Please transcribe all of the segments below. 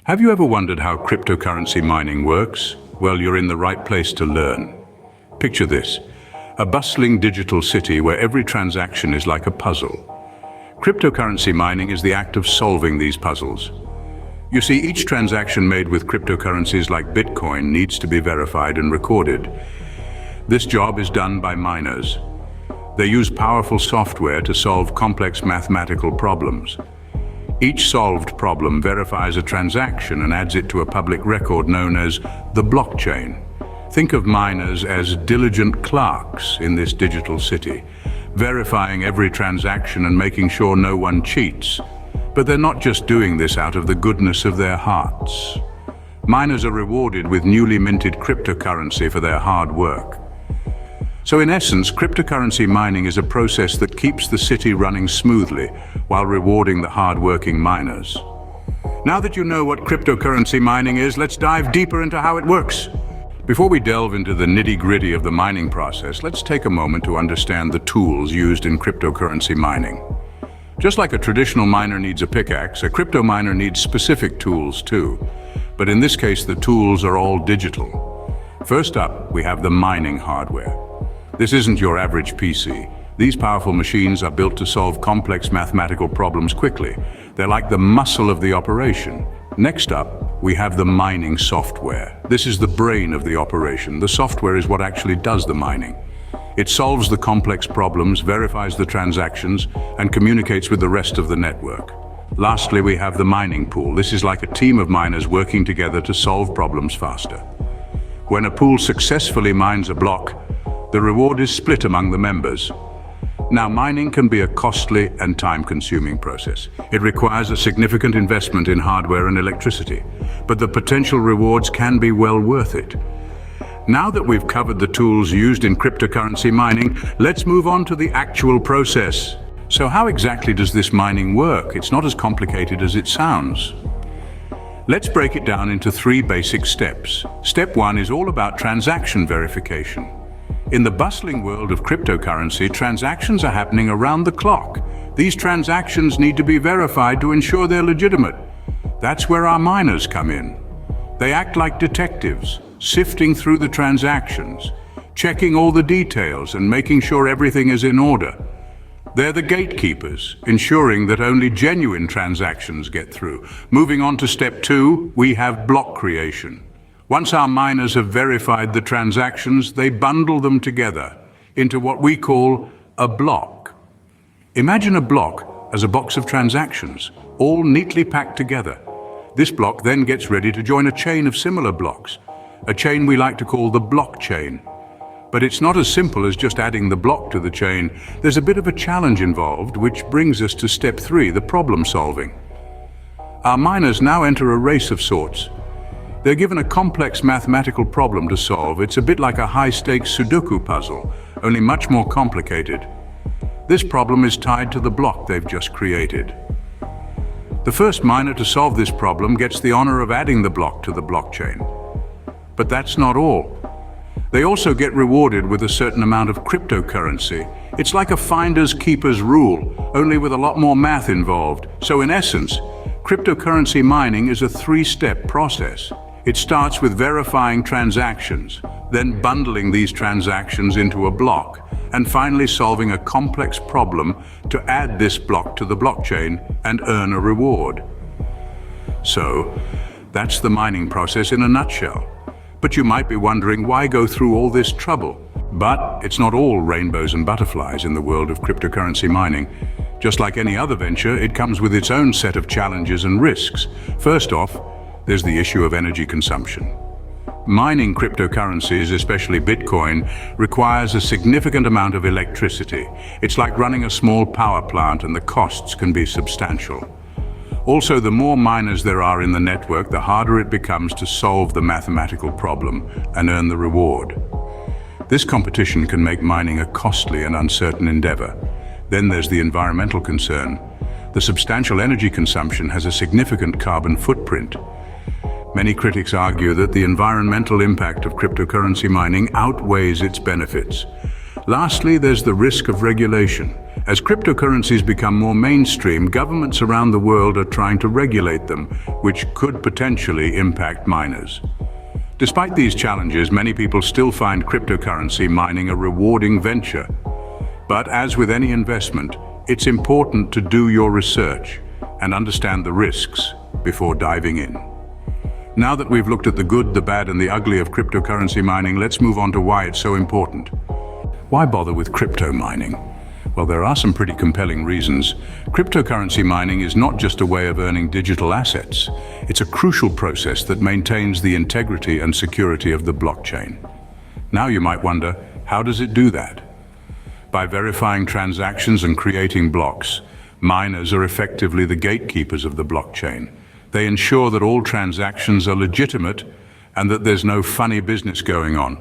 Have you ever wondered how cryptocurrency mining works? Well, you're in the right place to learn. Picture this, a bustling digital city where every transaction is like a puzzle. Cryptocurrency mining is the act of solving these puzzles. You see, each transaction made with cryptocurrencies like Bitcoin needs to be verified and recorded. This job is done by miners. They use powerful software to solve complex mathematical problems. Each solved problem verifies a transaction and adds it to a public record known as the blockchain. Think of miners as diligent clerks in this digital city, verifying every transaction and making sure no one cheats. But they're not just doing this out of the goodness of their hearts. Miners are rewarded with newly minted cryptocurrency for their hard work. So in essence, cryptocurrency mining is a process that keeps the city running smoothly while rewarding the hard-working miners. Now that you know what cryptocurrency mining is, let's dive deeper into how it works. Before we delve into the nitty-gritty of the mining process, let's take a moment to understand the tools used in cryptocurrency mining. Just like a traditional miner needs a pickaxe, a crypto miner needs specific tools too. But in this case, the tools are all digital. First up, we have the mining hardware. This isn't your average PC. These powerful machines are built to solve complex mathematical problems quickly. They're like the muscle of the operation. Next up, we have the mining software. This is the brain of the operation. The software is what actually does the mining. It solves the complex problems, verifies the transactions, and communicates with the rest of the network. Lastly, we have the mining pool. This is like a team of miners working together to solve problems faster. When a pool successfully mines a block, the reward is split among the members. Now, mining can be a costly and time-consuming process. It requires a significant investment in hardware and electricity, but the potential rewards can be well worth it. Now that we've covered the tools used in cryptocurrency mining, let's move on to the actual process. So how exactly does this mining work? It's not as complicated as it sounds. Let's break it down into 3 basic steps. Step 1 is all about transaction verification. In the bustling world of cryptocurrency, transactions are happening around the clock. These transactions need to be verified to ensure they're legitimate. That's where our miners come in. They act like detectives, sifting through the transactions, checking all the details and making sure everything is in order. They're the gatekeepers, ensuring that only genuine transactions get through. Moving on to step 2, we have block creation. Once our miners have verified the transactions, they bundle them together into what we call a block. Imagine a block as a box of transactions, all neatly packed together. This block then gets ready to join a chain of similar blocks, a chain we like to call the blockchain. But it's not as simple as just adding the block to the chain. There's a bit of a challenge involved, which brings us to step 3, the problem solving. Our miners now enter a race of sorts. They're given a complex mathematical problem to solve. It's a bit like a high-stakes Sudoku puzzle, only much more complicated. This problem is tied to the block they've just created. The first miner to solve this problem gets the honor of adding the block to the blockchain. But that's not all. They also get rewarded with a certain amount of cryptocurrency. It's like a finder's keeper's rule, only with a lot more math involved. So in essence, cryptocurrency mining is a 3-step process. It starts with verifying transactions, then bundling these transactions into a block, and finally solving a complex problem to add this block to the blockchain and earn a reward. So, that's the mining process in a nutshell. But you might be wondering, why go through all this trouble? But it's not all rainbows and butterflies in the world of cryptocurrency mining. Just like any other venture, it comes with its own set of challenges and risks. First off, there's the issue of energy consumption. Mining cryptocurrencies, especially Bitcoin, requires a significant amount of electricity. It's like running a small power plant, and the costs can be substantial. Also, the more miners there are in the network, the harder it becomes to solve the mathematical problem and earn the reward. This competition can make mining a costly and uncertain endeavor. Then there's the environmental concern. The substantial energy consumption has a significant carbon footprint. Many critics argue that the environmental impact of cryptocurrency mining outweighs its benefits. Lastly, there's the risk of regulation. As cryptocurrencies become more mainstream, governments around the world are trying to regulate them, which could potentially impact miners. Despite these challenges, many people still find cryptocurrency mining a rewarding venture. But as with any investment, it's important to do your research and understand the risks before diving in. Now that we've looked at the good, the bad, and the ugly of cryptocurrency mining, let's move on to why it's so important. Why bother with crypto mining? Well, there are some pretty compelling reasons. Cryptocurrency mining is not just a way of earning digital assets. It's a crucial process that maintains the integrity and security of the blockchain. Now you might wonder, how does it do that? By verifying transactions and creating blocks, miners are effectively the gatekeepers of the blockchain. They ensure that all transactions are legitimate and that there's no funny business going on.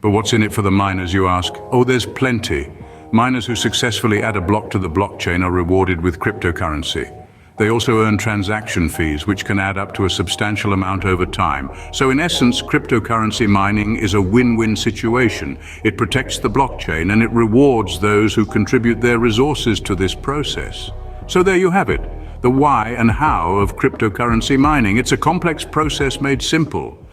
But what's in it for the miners, you ask? Oh, there's plenty. Miners who successfully add a block to the blockchain are rewarded with cryptocurrency. They also earn transaction fees, which can add up to a substantial amount over time. So in essence, cryptocurrency mining is a win-win situation. It protects the blockchain and it rewards those who contribute their resources to this process. So there you have it, the why and how of cryptocurrency mining. It's a complex process made simple.